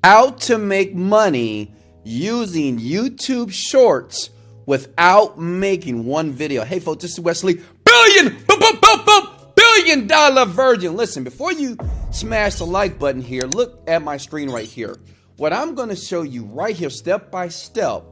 How to make money using YouTube Shorts without making one video. Hey folks, this is Wesley billion dollar virgin. Listen, before you smash the like button here, look at my screen right here. What I'm going to show you right here, step by step,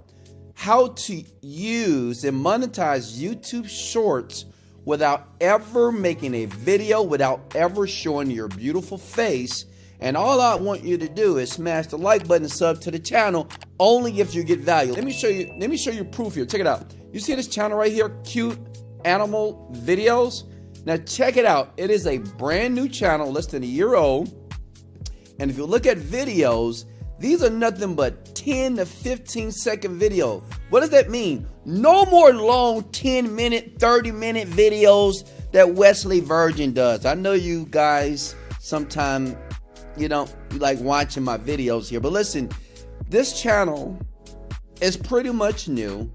how to use and monetize YouTube Shorts without ever making a video, without ever showing your beautiful face. And all I want you to do is smash the like button and sub to the channel only if you get value. Let me show you proof here. Check it out. You see this channel right here, cute animal videos? Now check it out. It is a brand new channel, less than a year old. And if you look at videos, these are nothing but 10 to 15 second videos. What does that mean? No more long 10-minute, 30-minute videos that Wesley Virgin does. I know you guys sometimes you like watching my videos here, but listen, this channel is pretty much new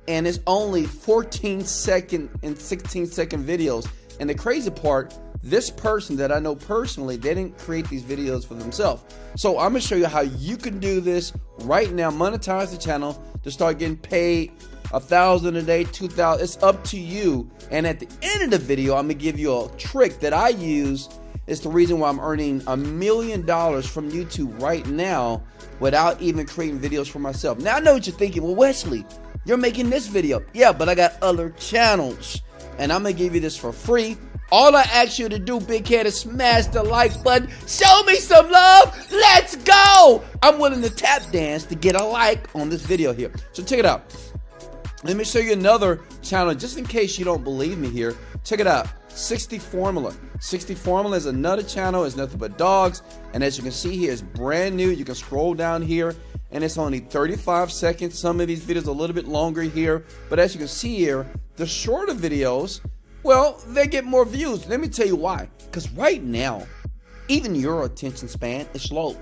and it's only 14-second and 16-second videos. And the crazy part, this person that I know personally, they didn't create these videos for themselves. So I'm gonna show you how you can do this right now, monetize the channel to start getting paid $1,000 a day, $2,000. It's up to you. And at the end of the video, I'm gonna give you a trick that I use. It's the reason why I'm earning $1 million from YouTube right now without even creating videos for myself. Now I know what you're thinking. Well, Wesley, you're making this video. Yeah, but I got other channels and I'm gonna give you this for free. All I ask you to do, big head, is smash the like button. Show me some love. Let's go. I'm willing to tap dance to get a like on this video here. So check it out. Let me show you another channel just in case you don't believe me here. Check it out. 60 Formula. 60 Formula is another channel. It's nothing but dogs. And as you can see here, it's brand new. You can scroll down here and it's only 35 seconds. Some of these videos are a little bit longer here. But as you can see here, the shorter videos, well, they get more views. Let me tell you why. Because right now, even your attention span is slow.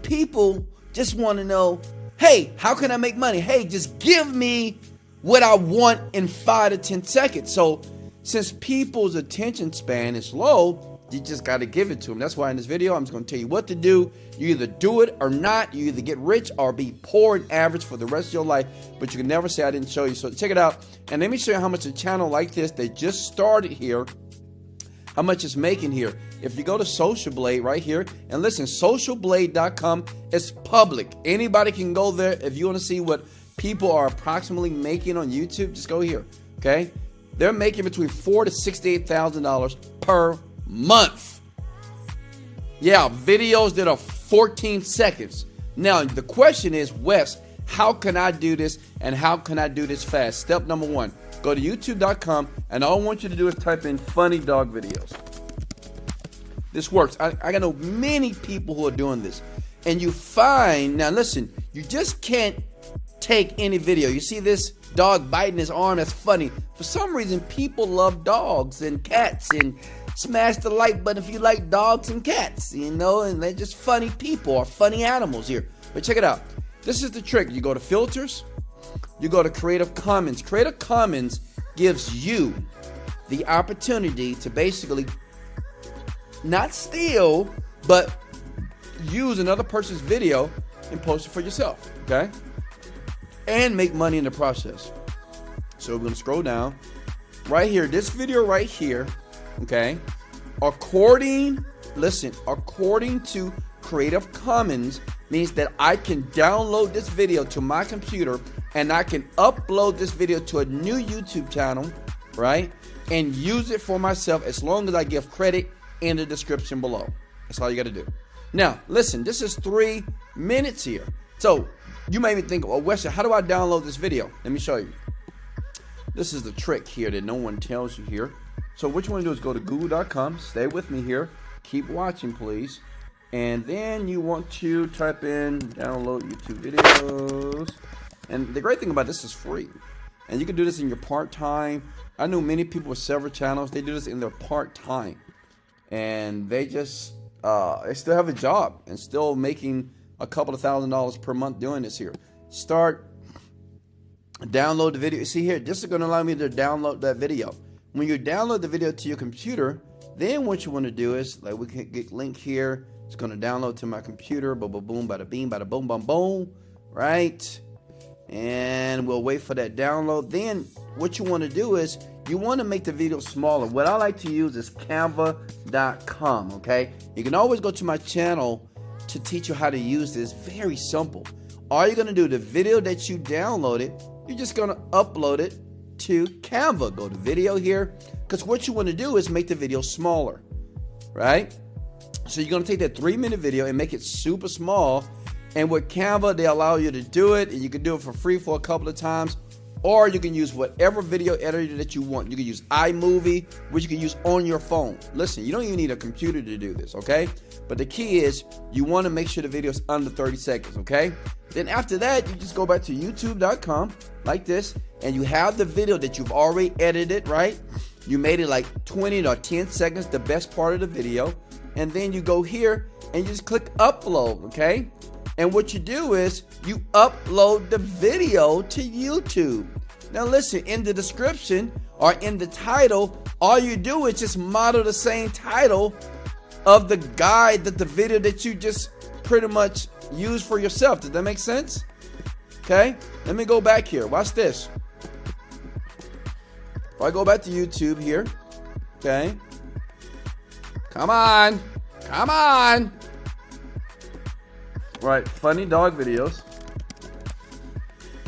People just want to know, hey, how can I make money? Hey, just give me what I want in 5 to 10 seconds. So since people's attention span is low, you just got to give it to them. That's why in this video, I'm just going to tell you what to do. You either do it or not. You either get rich or be poor and average for the rest of your life. But you can never say I didn't show you. So check it out. And let me show you how much a channel like this that just started here, how much it's making here. If you go to Social Blade right here, and listen, socialblade.com is public. Anybody can go there. If you want to see what people are approximately making on YouTube, just go here, okay? They're making between $4,000 to $68,000 per month. Yeah, videos that are 14 seconds. Now, the question is, Wes, how can I do this and how can I do this fast? Step number one, go to youtube.com and all I want you to do is type in funny dog videos. This works. I know many people who are doing this. And you find, now listen, you just can't take any video. You see this dog biting his arm, that's funny. For some reason, people love dogs and cats, and smash the like button if you like dogs and cats, and they're just funny people or funny animals here. But check it out. This is the trick. You go to filters, you go to Creative Commons. Creative Commons gives you the opportunity to basically not steal, but use another person's video and post it for yourself, okay? And make money in the process. So we're going to scroll down right here, this video right here, okay? According to Creative Commons means that I can download this video to my computer and I can upload this video to a new YouTube channel, right? And use it for myself as long as I give credit in the description below. That's all you got to do. Now, listen, this is 3 minutes here. So you may be thinking, well, Wesley, how do I download this video? Let me show you. This is the trick here that no one tells you here. So what you want to do is go to google.com. Stay with me here. Keep watching, please. And then you want to type in download YouTube videos. And the great thing about this is free. And you can do this in your part-time. I know many people with several channels. They do this in their part-time. And they just, they still have a job and still making a couple of $1,000s per month doing this here. Download the video. You see here, this is going to allow me to download that video. When you download the video to your computer, then what you want to do is, like, we can get link here, It's going to download to my computer. Boom, boom, boom, bada bing, bada boom, boom, boom. Right? And we'll wait for that download. Then what you want to do is you want to make the video smaller. What I like to use is canva.com. Okay? You can always go to my channel to teach you how to use this. Very simple. All you're going to do, the video that you downloaded, you're just going to upload it to Canva. Go to video here, because what you want to do is make the video smaller, right? So you're going to take that 3-minute video and make it super small. And with Canva, they allow you to do it, and you can do it for free for a couple of times, or you can use whatever video editor that you want. You can use iMovie, which you can use on your phone. Listen, you don't even need a computer to do this, okay? But the key is you want to make sure the video is under 30 seconds, okay? Then after that, you just go back to youtube.com like this, and you have the video that you've already edited, right? You made it like 20 or 10 seconds, the best part of the video. And then you go here and you just click upload, okay? And what you do is you upload the video to YouTube. Now listen, in the description or in the title, all you do is just model the same title of the guide that the video that you just pretty much use for yourself. Does that make sense? Okay, let me go back here. Watch this. If I go back to YouTube here, okay, come on, come on. Right, funny dog videos.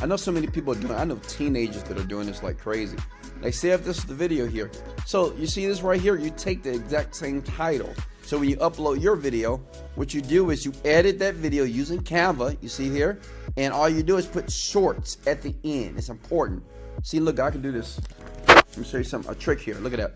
I know so many people are doing. I know teenagers that are doing this like crazy. Like, say if this is the video here. So you see this right here. You take the exact same title. So when you upload your video, what you do is you edit that video using Canva. You see here, and all you do is put shorts at the end. It's important. See, look, I can do this. Let me show you a trick here. Look at that.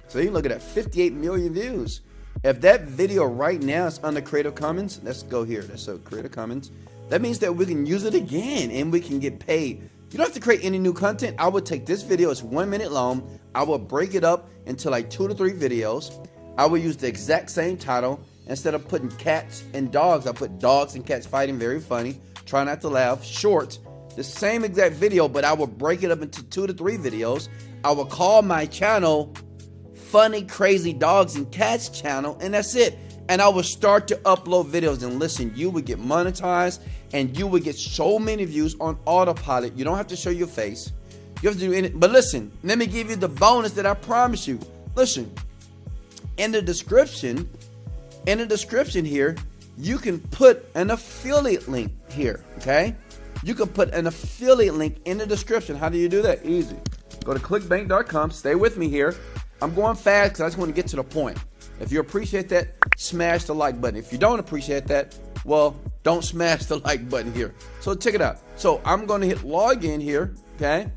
So you look at that, 58 million views. If that video right now is under Creative Commons, let's go here. That's so Creative Commons. That means that we can use it again and we can get paid. You don't have to create any new content. I would take this video, it's 1 minute long. I will break it up into like 2 to 3 videos. I will use the exact same title. Instead of putting cats and dogs, I put dogs and cats fighting, very funny. Try not to laugh. Short, the same exact video, but I will break it up into 2 to 3 videos. I will call my channel Funny Crazy Dogs and Cats channel, and that's it. And I will start to upload videos, and listen, you would get monetized and you would get so many views on autopilot. You don't have to show your face. You have to do anything. But listen, let me give you the bonus that I promise you. Listen, in the description here, you can put an affiliate link here, okay? You can put an affiliate link in the description. How do you do that? Easy. Go to clickbank.com. Stay with me here. I'm going fast because I just want to get to the point. If you appreciate that, smash the like button. If you don't appreciate that, well, don't smash the like button here. So check it out. So I'm going to hit login here, okay?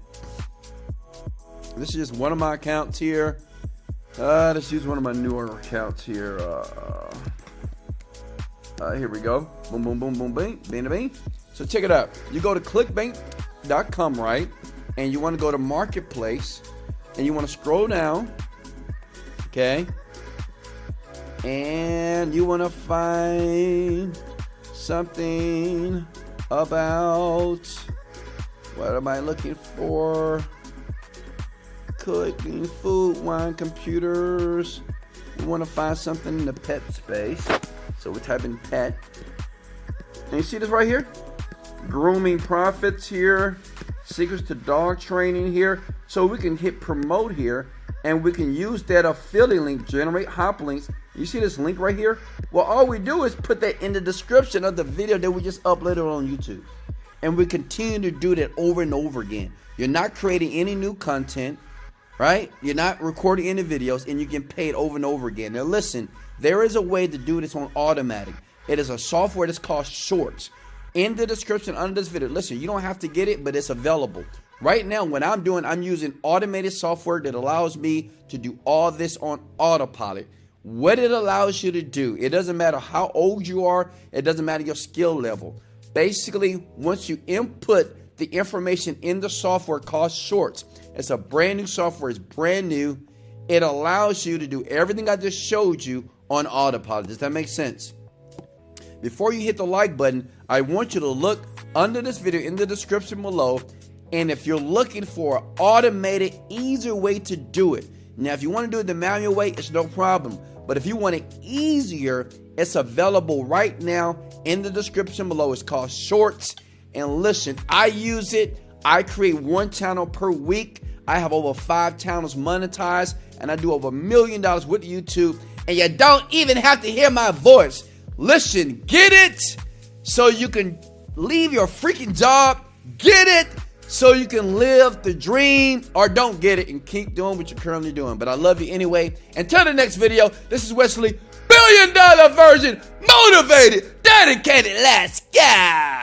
This is just one of my accounts here. Let's use one of my newer accounts here. Here we go. Boom, boom, boom, boom, bing, bing, bing. So check it out. You go to clickbank.com, right? And you want to go to Marketplace. And you want to scroll down. Okay. And you want to find something about, what am I looking for? Cooking, food, wine, computers. We want to find something in the pet space. So we type in pet. And you see this right here? Grooming profits here. Secrets to dog training here. So we can hit promote here. And we can use that affiliate link, generate hyperlinks. You see this link right here? Well, all we do is put that in the description of the video that we just uploaded on YouTube. And we continue to do that over and over again. You're not creating any new content, right? You're not recording any videos, and you get paid over and over again. Now listen, there is a way to do this on automatic. It is a software that's called Shorts. In the description under this video, listen, you don't have to get it, but it's available. Right now, what I'm doing, I'm using automated software that allows me to do all this on autopilot. What it allows you to do, it doesn't matter how old you are, it doesn't matter your skill level. Basically, once you input the information in the software called Shorts, it's a brand new software, it's brand new. It allows you to do everything I just showed you on autopilot. Does that make sense? Before you hit the like button, I want you to look under this video in the description below. And if you're looking for an automated, easier way to do it. Now, if you want to do it the manual way, it's no problem. But if you want it easier, it's available right now in the description below. It's called Shorts. And listen, I use it. I create one channel per week. I have over 5 channels monetized, and I do over $1 million with YouTube. And you don't even have to hear my voice. Listen, get it so you can leave your freaking job. Get it so you can live the dream, or don't get it and keep doing what you're currently doing. But I love you anyway. Until the next video, this is Wesley, $1 billion Virgin, motivated, dedicated. Let's go.